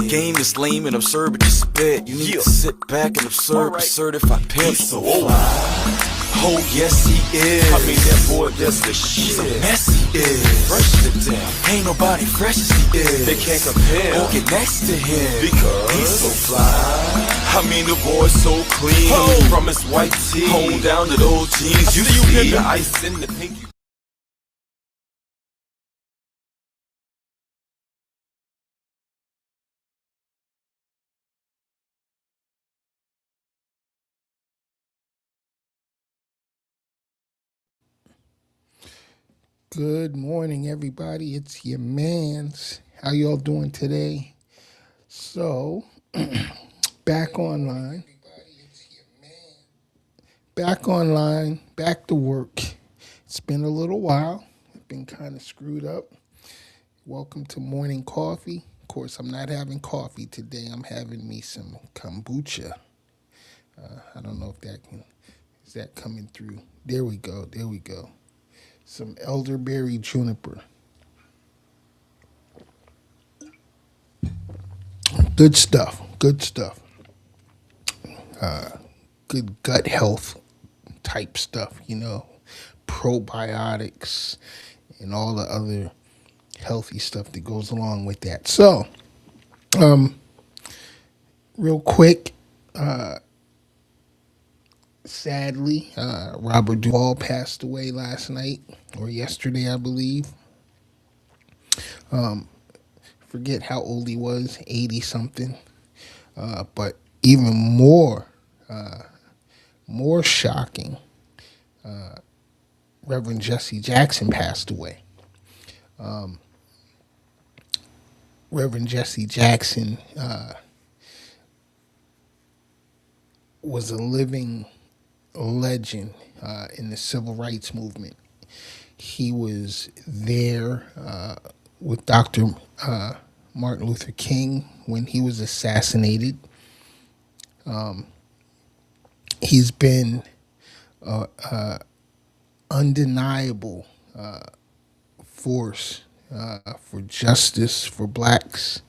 game is lame and absurd, but you spit. You need to sit back and observe a certified pimp. So fly. Oh yes he is. I mean that boy, that's the shit. He's a mess, he is. Fresh to death. Ain't nobody fresh as he is. They can't compare. Won't get next to him because he's so fly. I mean the boy's so clean. From his white tee on down to those jeans. You see the ice in the pink. Good morning, everybody. It's your mans. How y'all doing today? So, back online. Back to work. It's been a little while. I've been kind of screwed up. Welcome to morning coffee. Of course, I'm not having coffee today. I'm having me some kombucha. I don't know if is that coming through? There we go. Some elderberry juniper. Good stuff. Good gut health type stuff, probiotics and all the other healthy stuff that goes along with that. So, real quick, sadly, Robert Duvall passed away last night or yesterday, I believe. Forget how old he was, 80 something. But even more shocking, Reverend Jesse Jackson passed away. Reverend Jesse Jackson was a living legend in the civil rights movement. He was there with Dr. Martin Luther King when he was assassinated. He's been undeniable force for justice for blacks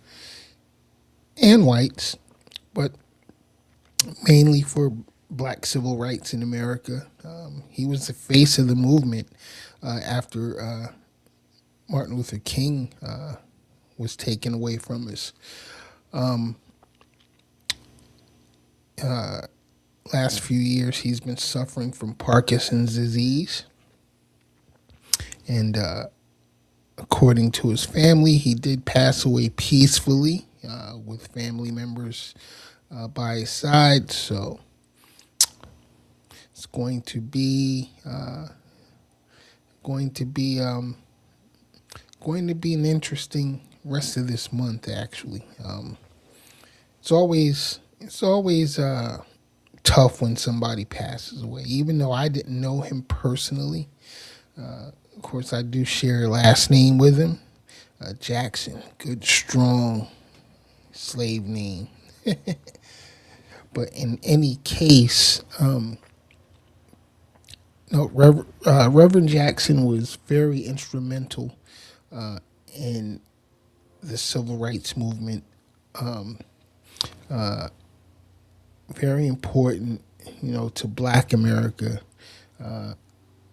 and whites, but mainly for black civil rights in America. He was the face of the movement after Martin Luther King was taken away from us. Last few years, he's been suffering from Parkinson's disease. And according to his family, he did pass away peacefully with family members by his side. So it's going to be an interesting rest of this month. Actually, it's always tough when somebody passes away, even though I didn't know him personally. Of course, I do share a last name with him, Jackson. Good, strong slave name. But in any case, Reverend Jackson was very instrumental in the civil rights movement. Very important, to Black America,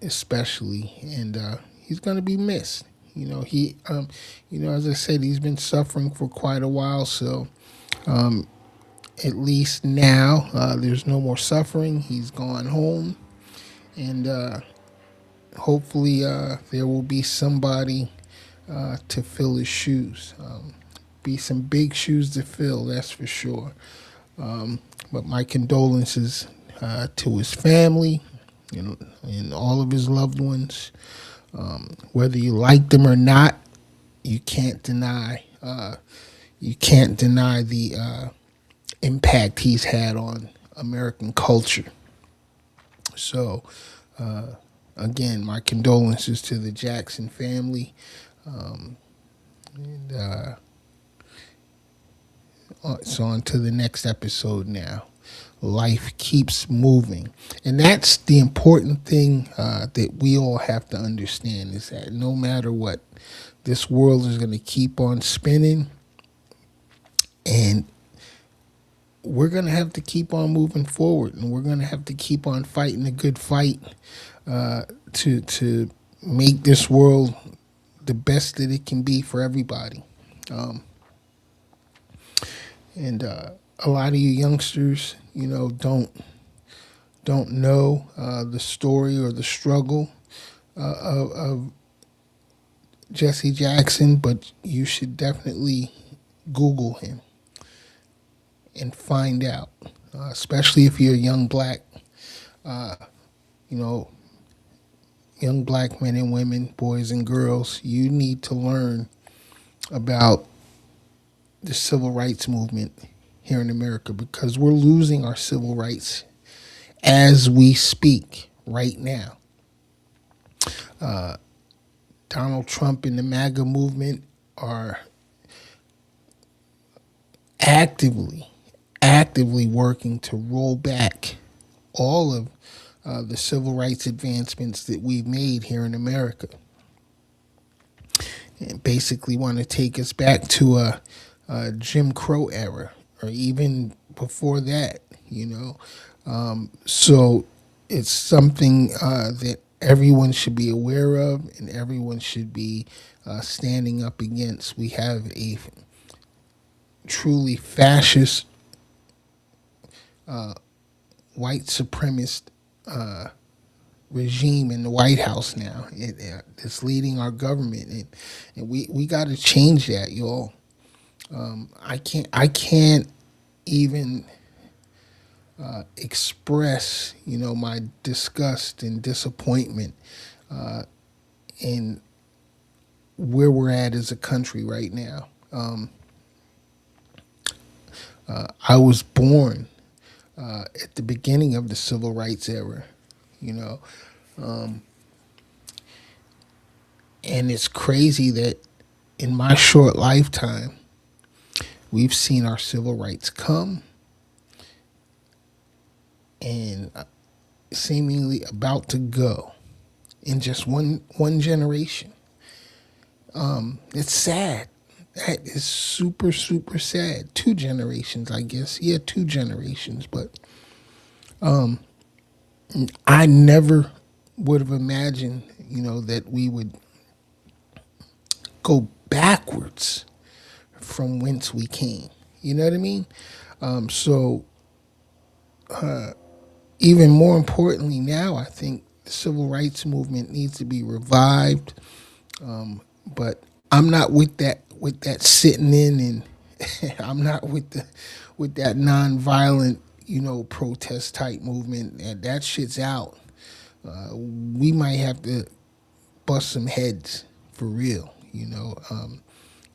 especially, and he's going to be missed. As I said, he's been suffering for quite a while, so at least now there's no more suffering. He's gone home, and hopefully there will be somebody to fill his shoes. Be some big shoes to fill, that's for sure. But my condolences to his family and all of his loved ones. Whether you like them or not, you can't deny the impact he's had on American culture. So, again, my condolences to the Jackson family. So on to the next episode now. Life keeps moving. And that's the important thing that we all have to understand, is that no matter what, this world is going to keep on spinning. And we're going to have to keep on moving forward, and we're going to have to keep on fighting a good fight to make this world the best that it can be for everybody. And a lot of you youngsters, don't know the story or the struggle of Jesse Jackson, but you should definitely Google him and find out, especially if you're a young black, young black men and women, boys and girls. You need to learn about the civil rights movement here in America, because we're losing our civil rights as we speak right now. Donald Trump and the MAGA movement are actively working to roll back all of the civil rights advancements that we've made here in America, and basically want to take us back to a Jim Crow era, or even before that, So it's something that everyone should be aware of, and everyone should be standing up against. We have a truly fascist, white supremacist regime in the White House now. It's leading our government, and we got to change that, y'all. I can't even express, my disgust and disappointment in where we're at as a country right now. I was born at the beginning of the civil rights era, and it's crazy that in my short lifetime, we've seen our civil rights come and seemingly about to go in just one generation. It's sad. That is super, super sad. 2 generations, I guess. Yeah, 2 generations. But I never would have imagined, that we would go backwards from whence we came. You know what I mean? So even more importantly now, I think the civil rights movement needs to be revived. But I'm not with that sitting in, and I'm not with that nonviolent, protest type movement. And that shit's out. We might have to bust some heads for real.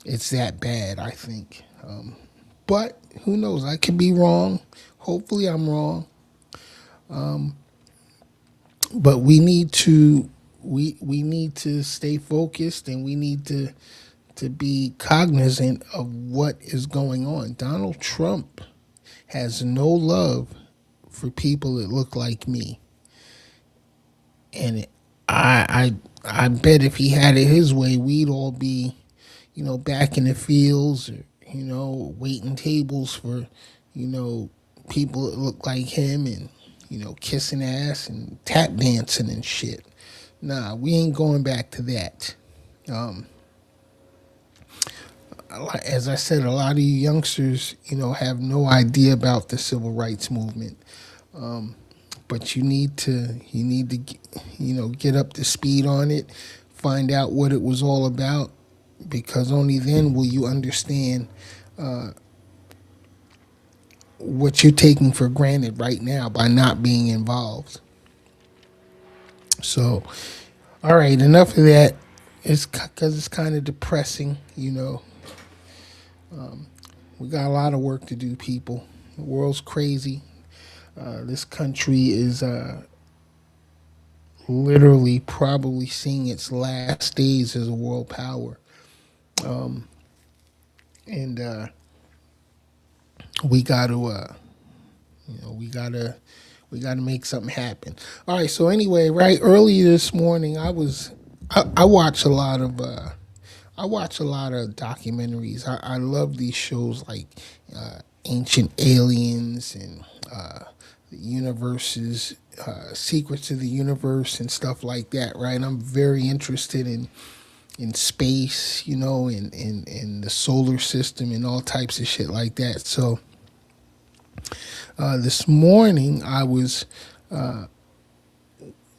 It's that bad, I think. But who knows? I could be wrong. Hopefully, I'm wrong. But we need to stay focused, and we need to be cognizant of what is going on. Donald Trump has no love for people that look like me, and I bet if he had it his way, we'd all be, back in the fields, or waiting tables for, people that look like him, and kissing ass and tap dancing and shit. Nah, we ain't going back to that. As I said, a lot of you youngsters, have no idea about the civil rights movement. But you need to, get up to speed on it, find out what it was all about, because only then will you understand what you're taking for granted right now by not being involved. So, all right, enough of that. It's because it's kind of depressing, We got a lot of work to do, people. The world's crazy. This country is literally probably seeing its last days as a world power. And we got to, we got to make something happen. All right. So anyway, right early this morning, I watch a lot of I watch a lot of documentaries. I love these shows like Ancient Aliens and the universes, secrets of the universe and stuff like that. Right, I'm very interested in space, in the solar system and all types of shit like that. So this morning I was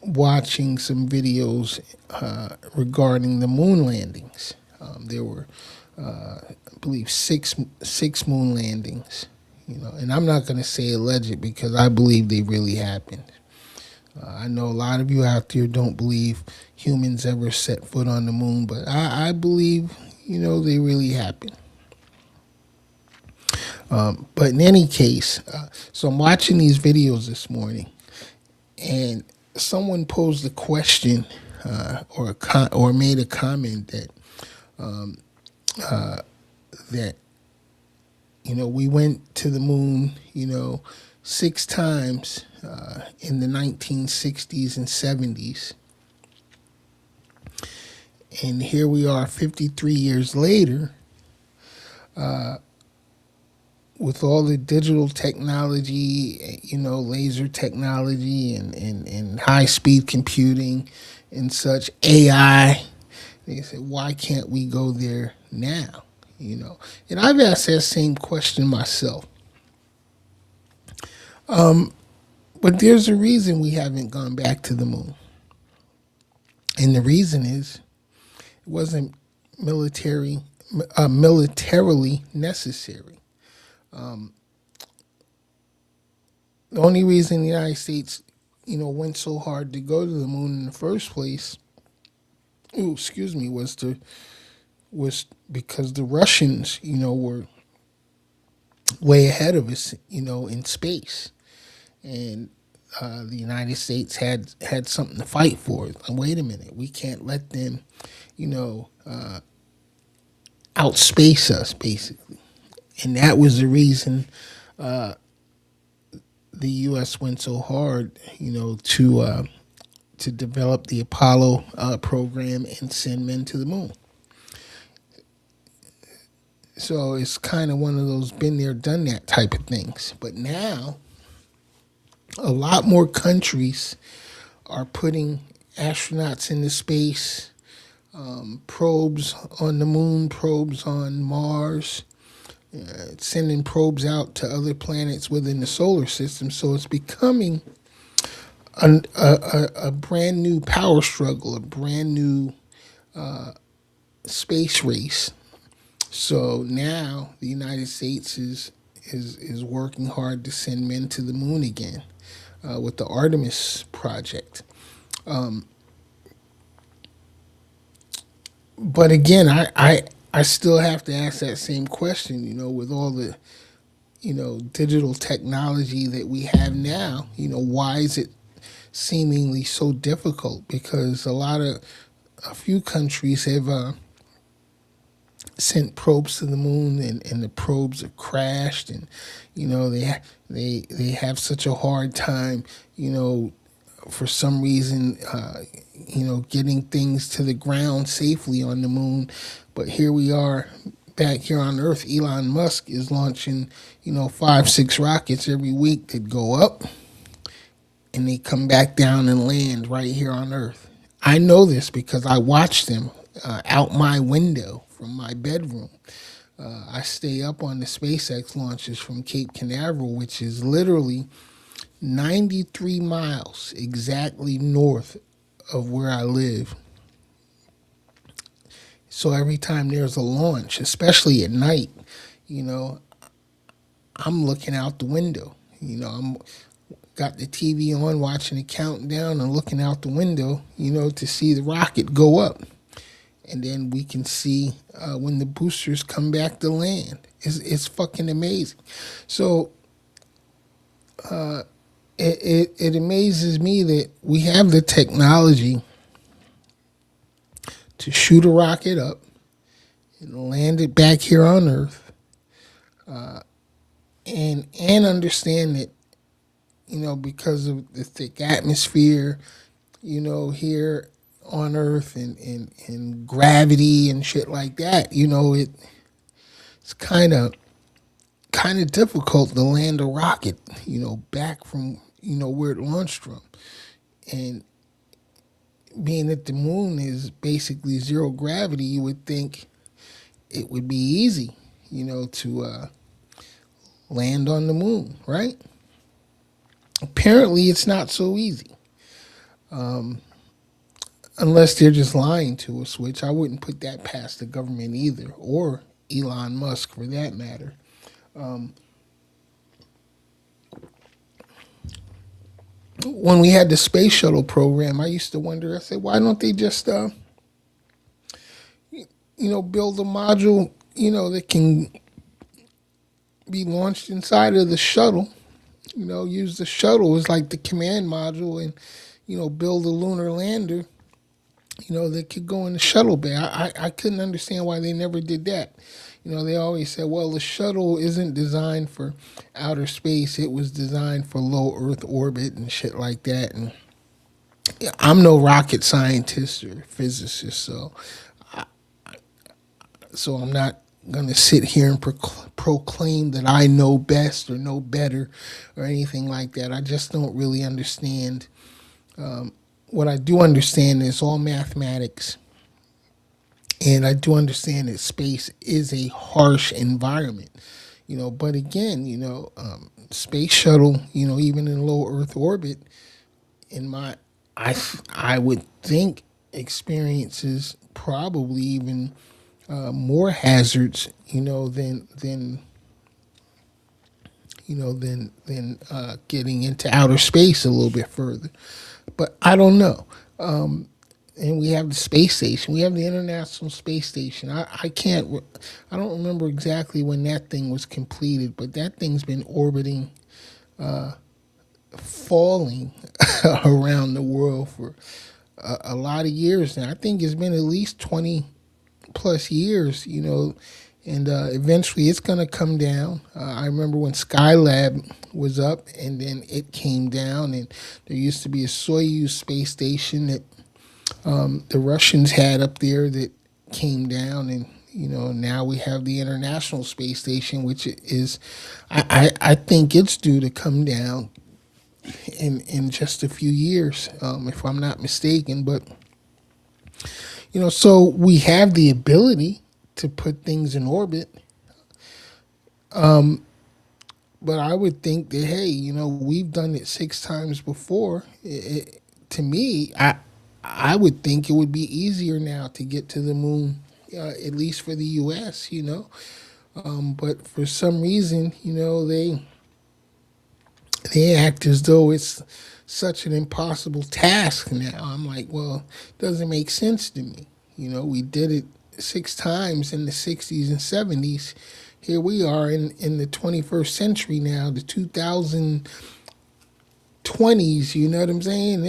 watching some videos regarding the moon landings. There were, I believe, six moon landings. And I'm not going to say alleged because I believe they really happened. I know a lot of you out there don't believe humans ever set foot on the moon, but I believe, they really happened. But in any case, so I'm watching these videos this morning, and someone posed a question or made a comment that we went to the moon 6 times in the 1960s and 70s, and here we are 53 years later with all the digital technology, laser technology and high-speed computing and such, AI. They said, why can't we go there now? And I've asked that same question myself. But there's a reason we haven't gone back to the moon. And the reason is it wasn't militarily necessary. The only reason the United States, went so hard to go to the moon in the first place, was because the Russians, were way ahead of us, in space, and the United States had something to fight for. And wait a minute, we can't let them, outspace us, basically. And that was the reason the U.S. went so hard, to develop the Apollo program and send men to the moon. So it's kind of one of those been there, done that type of things. But now, a lot more countries are putting astronauts into space, probes on the moon, probes on Mars, sending probes out to other planets within the solar system. So it's becoming a brand new power struggle, a brand new space race. So now the United States is working hard to send men to the moon again with the Artemis project. But again, I still have to ask that same question, with all the, digital technology that we have now, why is it seemingly so difficult? Because a few countries have sent probes to the moon, and the probes have crashed, and they have such a hard time, for some reason, getting things to the ground safely on the moon. But here we are back here on Earth. Elon Musk is launching 5-6 rockets every week that go up, and they come back down and land right here on Earth. I know this because I watch them out my window from my bedroom. I stay up on the SpaceX launches from Cape Canaveral, which is literally 93 miles exactly north of where I live. So every time there's a launch, especially at night, I'm looking out the window. I'm got the TV on, watching the countdown and looking out the window, to see the rocket go up. And then we can see when the boosters come back to land. It's fucking amazing. So it amazes me that we have the technology to shoot a rocket up and land it back here on Earth, and understand that, because of the thick atmosphere, here on Earth and gravity and shit like that, it's kind of difficult to land a rocket, back from where it launched from, and being that the moon is basically zero gravity, you would think it would be easy, to land on the moon, right? Apparently, it's not so easy. Unless they're just lying to us, which I wouldn't put that past the government either, or Elon Musk for that matter. When we had the space shuttle program, I used to wonder, I said, why don't they just, build a module, that can be launched inside of the shuttle, use the shuttle as like the command module and, build a lunar lander, that could go in the shuttle bay. I couldn't understand why they never did that. They always said, well, the shuttle isn't designed for outer space. It was designed for low Earth orbit and shit like that. And I'm no rocket scientist or physicist, so I'm not going to sit here and proclaim that I know best or know better or anything like that. I just don't really understand. What I do understand is all mathematics. And I do understand that space is a harsh environment, but again, space shuttle, even in low Earth orbit, I would think experiences probably even more hazards, than getting into outer space a little bit further. But I don't know. And we have the space station. We have the International Space Station. I don't remember exactly when that thing was completed, but that thing's been orbiting, falling around the world for a lot of years now. I think it's been at least 20 plus years, and eventually it's going to come down. I remember when Skylab was up and then it came down, and there used to be a Soyuz space station that the Russians had up there that came down, and now we have the International Space Station, which is, I think it's due to come down in just a few years, if I'm not mistaken. But so we have the ability to put things in orbit. But I would think that, hey, we've done it 6 times before. To me, I would think it would be easier now to get to the moon, at least for the U.S., But for some reason, they act as though it's such an impossible task now. I'm like, well, it doesn't make sense to me. We did it 6 times in the 60s and 70s. Here we are in the 21st century now, the 2020s, you know what I'm saying?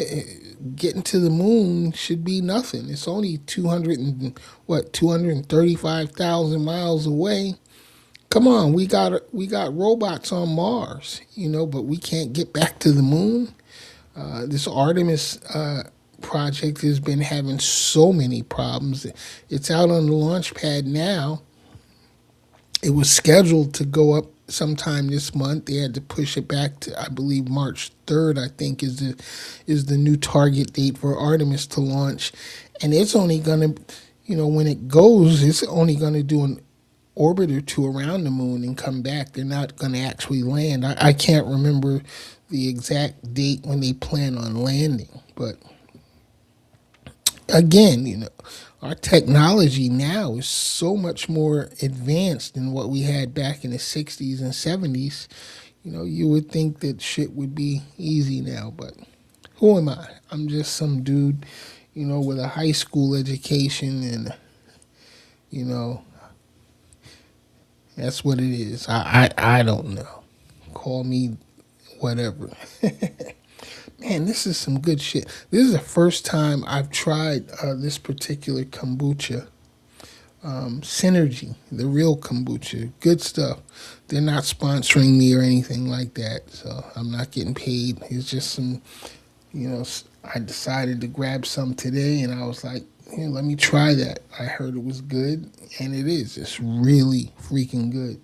Getting to the moon should be nothing. It's only 235,000 miles away. Come on, we got robots on Mars, but we can't get back to the moon. This Artemis project has been having so many problems. It's out on the launch pad now. It was scheduled to go up sometime this month. They had to push it back to, I believe, March 3rd, I think, is the new target date for Artemis to launch. And it's only going to, when it goes, it's only going to do an orbit or 2 around the moon and come back. They're not going to actually land. I can't remember the exact date when they plan on landing. But again, our technology now is so much more advanced than what we had back in the 60s and 70s. You would think that shit would be easy now, but who am I? I'm just some dude, with a high school education, and, that's what it is. I don't know. Call me whatever. Man, this is some good shit. This is the first time I've tried this particular kombucha. Synergy, the real kombucha. Good stuff. They're not sponsoring me or anything like that, so I'm not getting paid. It's just some, I decided to grab some today, and I was like, "Yeah, let me try that." I heard it was good, and it is. It's really freaking good.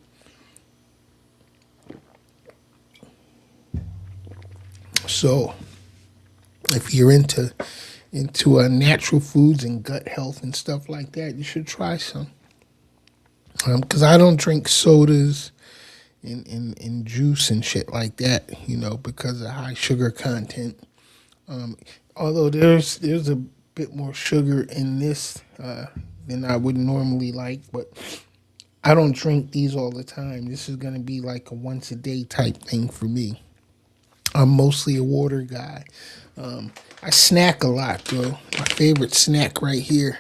So, if you're into natural foods and gut health and stuff like that, you should try some. Because I don't drink sodas and juice and shit like that, because of high sugar content. Um, Although there's a bit more sugar in this than I would normally like, but I don't drink these all the time. This is gonna be like a once a day type thing for me. I'm mostly a water guy. I snack a lot though. My favorite snack right here: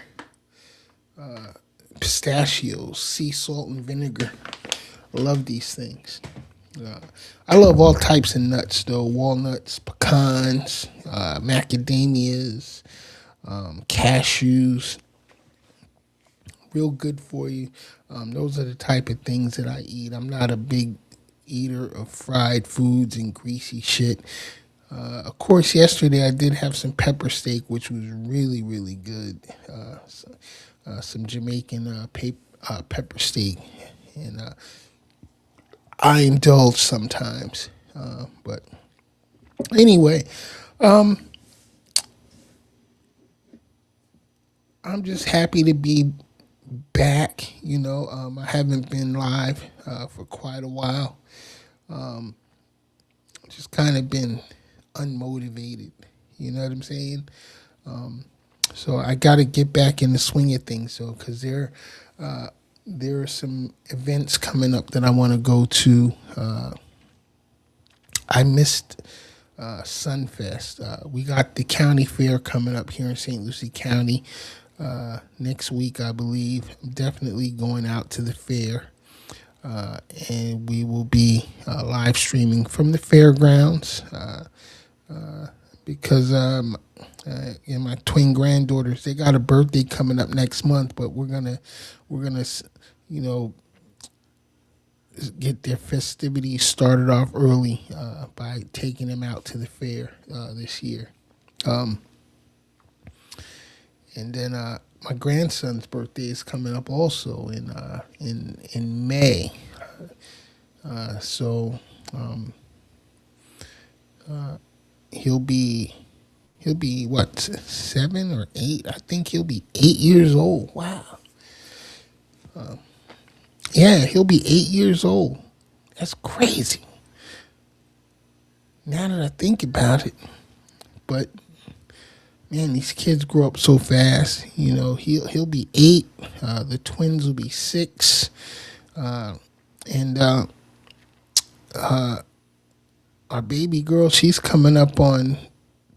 pistachios, sea salt and vinegar. I love these things. Uh, I love all types of nuts though: walnuts, pecans, macadamias, cashews. Real good for you. Those are the type of things that I eat. I'm not a big eater of fried foods and greasy shit. Of course, yesterday I did have some pepper steak, which was really, really good. Some Jamaican pepper steak, and I indulge sometimes. But anyway, I'm just happy to be back. I haven't been live for quite a while. Just kind of been unmotivated. You know what I'm saying? So I got to get back in the swing of things, so because there are some events coming up that I want to go to. I missed Sunfest. We got the county fair coming up here in St. Lucie County next week, I believe. I'm definitely going out to the fair, and we will be live streaming from the fairgrounds because my twin granddaughters, they got a birthday coming up next month, but we're gonna you know get their festivities started off early by taking them out to the fair this year. Um, and then my grandson's birthday is coming up also in May. So he'll be what, 7 or 8? I think he'll be 8 years old. Wow. Yeah, he'll be 8 years old. That's crazy. Now that I think about it, but man, these kids grow up so fast. He'll be 8. The twins will be 6, and our baby girl, she's coming up on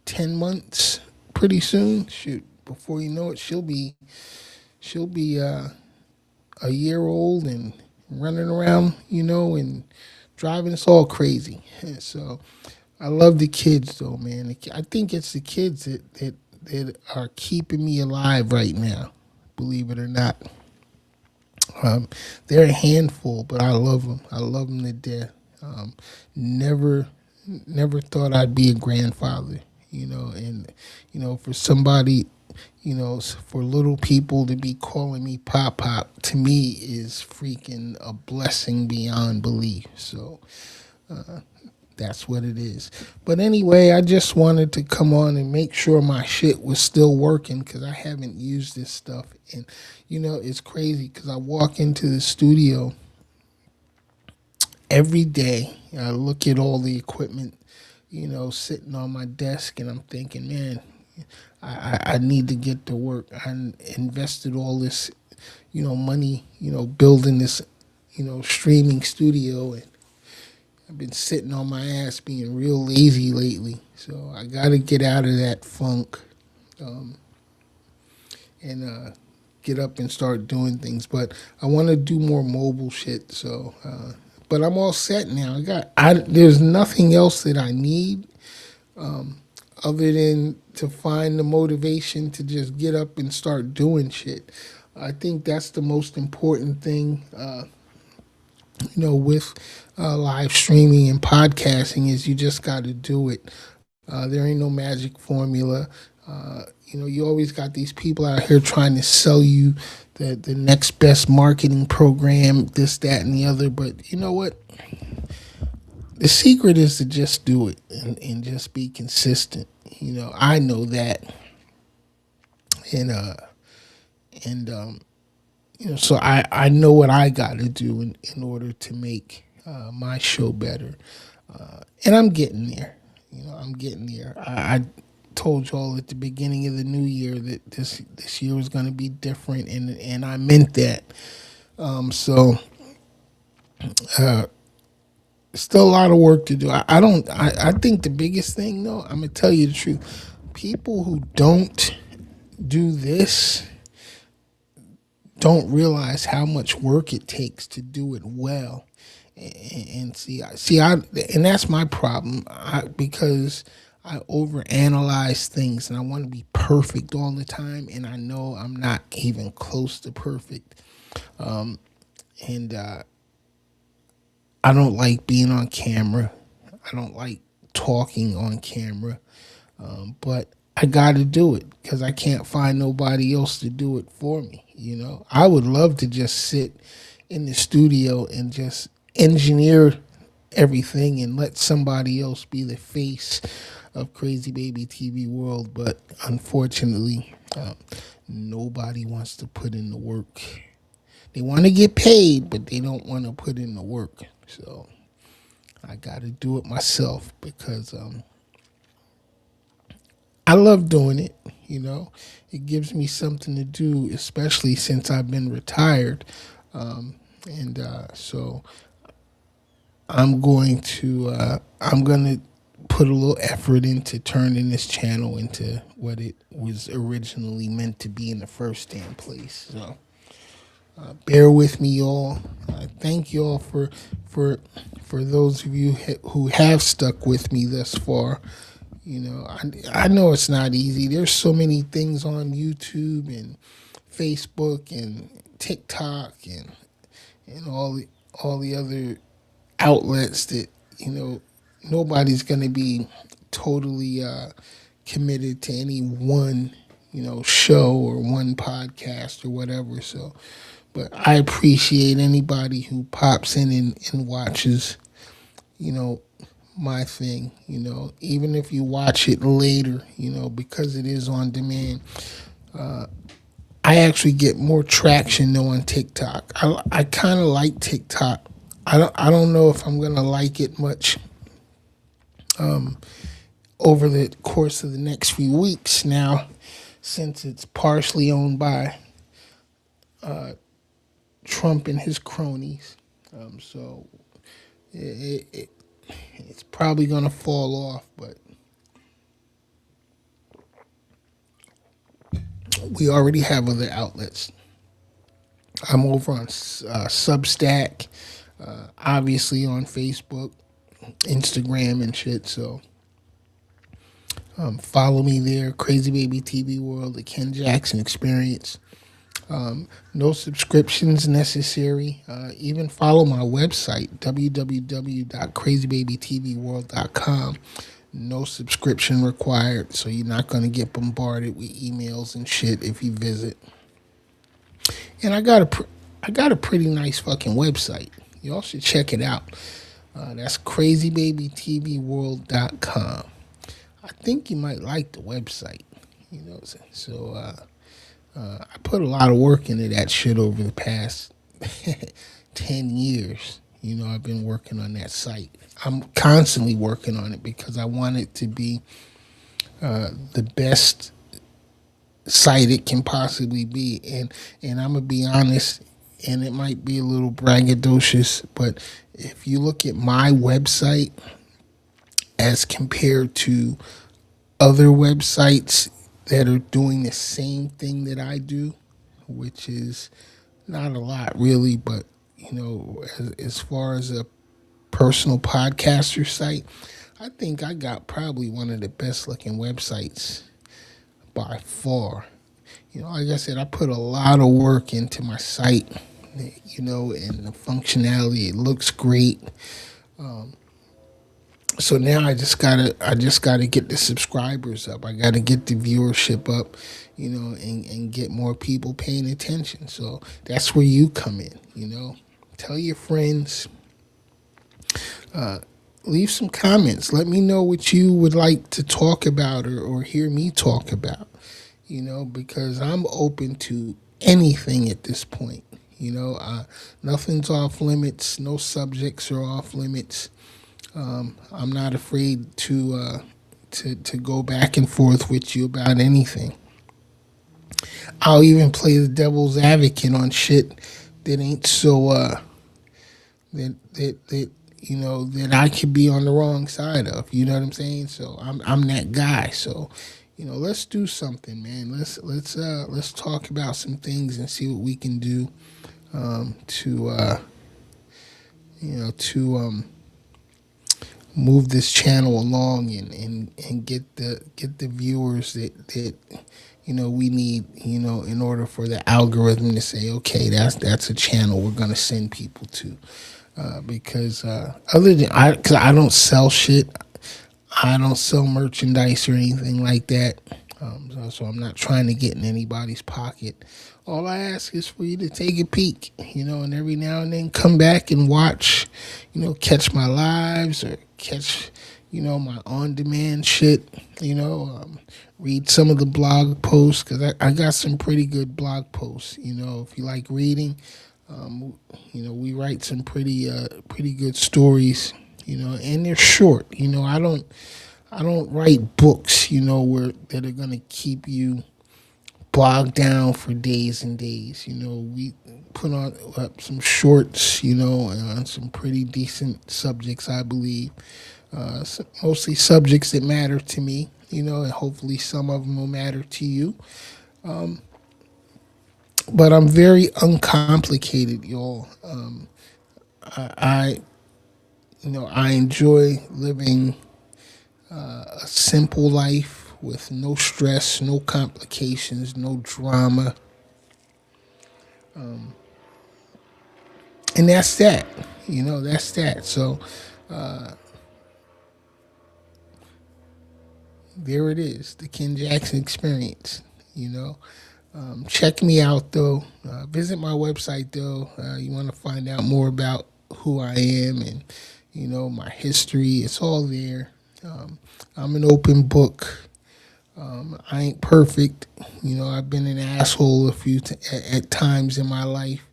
10 months pretty soon. Shoot, before you know it, she'll be a year old and running around, and driving us all crazy. So I love the kids, though, man. I think it's the kids that are keeping me alive right now, believe it or not. They're a handful, but I love them. I love them to death. Never, never thought I'd be a grandfather, and for somebody, for little people to be calling me Pop Pop, to me is freaking a blessing beyond belief. So that's what it is. But anyway, I just wanted to come on and make sure my shit was still working, because I haven't used this stuff. And, it's crazy because I walk into the studio every day. I look at all the equipment, sitting on my desk, and I'm thinking, man, I need to get to work. I invested all this, money, building this, streaming studio, and I've been sitting on my ass being real lazy lately. So I got to get out of that funk, and get up and start doing things. But I want to do more mobile shit. So, but I'm all set now. There's nothing else that I need other than to find the motivation to just get up and start doing shit. I think that's the most important thing, with live streaming and podcasting, is you just got to do it. There ain't no magic formula. You always got these people out here trying to sell you the next best marketing program, this, that, and the other. But you know what? The secret is to just do it and just be consistent. I know that, and so I know what I got to do in order to make my show better, and I'm getting there. I'm getting there. I told y'all at the beginning of the new year that this year was going to be different, and I meant that. Still a lot of work to do. I think the biggest thing, though, I'm gonna tell you the truth. People who don't do this don't realize how much work it takes to do it well. And and that's my problem. Because I overanalyze things and I want to be perfect all the time, and I know I'm not even close to perfect. And I don't like being on camera. I don't like talking on camera. But I got to do it because I can't find nobody else to do it for me. I would love to just sit in the studio and just engineer everything and let somebody else be the face of Crazy Baby TV World. But unfortunately, nobody wants to put in the work. They want to get paid, but they don't want to put in the work. So I got to do it myself because I love doing it. It gives me something to do, especially since I've been retired. So I'm going to put a little effort into turning this channel into what it was originally meant to be in the first damn place. So bear with me, y'all. Thank y'all for those of you who have stuck with me thus far. I know it's not easy. There's so many things on YouTube and Facebook and TikTok and all the other outlets that nobody's going to be totally committed to any one show or one podcast or whatever. So, but I appreciate anybody who pops in and watches my thing, even if you watch it later, because it is on demand. I actually get more traction though on TikTok. I kind of like TikTok. I don't know if I'm gonna like it much over the course of the next few weeks now, since it's partially owned by Trump and his cronies. So it's probably going to fall off, but we already have other outlets. I'm over on Substack, obviously on Facebook, Instagram, and shit. So follow me there, Crazy Baby TV World, the Ken Jackson Experience. No subscriptions necessary. Even follow my website, www.crazybabytvworld.com. No subscription required, so you're not going to get bombarded with emails and shit if you visit. And I got a pretty nice fucking website. Y'all should check it out. That's crazybabytvworld.com. I think you might like the website. So I put a lot of work into that shit over the past 10 years. I've been working on that site. I'm constantly working on it because I want it to be the best site it can possibly be. And I'm going to be honest, and it might be a little braggadocious, but if you look at my website as compared to other websites that are doing the same thing that I do, which is not a lot really, but as far as a personal podcaster site, I think I got probably one of the best looking websites by far. Like I said, I put a lot of work into my site, and the functionality. It looks great. So now I just gotta get the subscribers up. I gotta get the viewership up, and get more people paying attention. So that's where you come in. Tell your friends. Leave some comments. Let me know what you would like to talk about or hear me talk about. Because I'm open to anything at this point. Nothing's off limits. No subjects are off limits. I'm not afraid to go back and forth with you about anything. I'll even play the devil's advocate on shit that ain't so that I could be on the wrong side of. You know what I'm saying? So I'm that guy. So let's do something, man. Let's talk about some things and see what we can do to move this channel along and get the viewers that we need, in order for the algorithm to say, okay, that's a channel we're gonna send people to. Because because I don't sell shit, I don't sell merchandise or anything like that. So I'm not trying to get in anybody's pocket. All I ask is for you to take a peek, and every now and then come back and watch, catch my lives or catch, my on-demand shit, read some of the blog posts, because I got some pretty good blog posts, if you like reading. We write some pretty good stories, and they're short. I don't write books, that are gonna keep you bogged down for days and days. We put on some shorts, on some pretty decent subjects, I believe. Mostly subjects that matter to me, and hopefully some of them will matter to you. But I'm very uncomplicated, y'all. I enjoy living a simple life with no stress, no complications, no drama. And that's that. That's that. So there it is, the Ken Jackson experience. Check me out, though. Visit my website, though. You want to find out more about who I am and, my history. It's all there. I'm an open book. I ain't perfect. I've been an asshole at times in my life.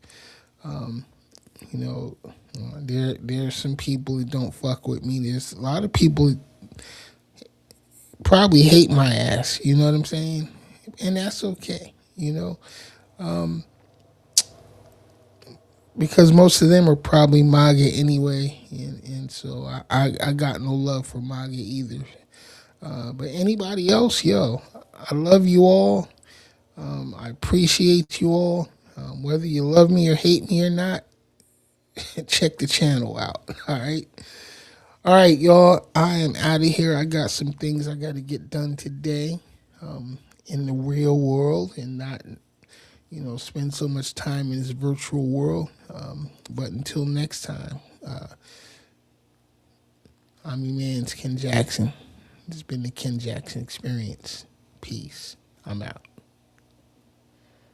There's some people that don't fuck with me. There's a lot of people that probably hate my ass. You know what I'm saying? And that's okay. Because most of them are probably MAGA anyway, and so I got no love for MAGA either. But anybody else, yo, I love you all. I appreciate you all. Whether you love me or hate me or not, check the channel out. All right, y'all. I am out of here. I got some things I got to get done today, in the real world, and not, spend so much time in this virtual world. But until next time, I'm your man's Ken Jackson. This has been the Ken Jackson Experience. Peace. I'm out.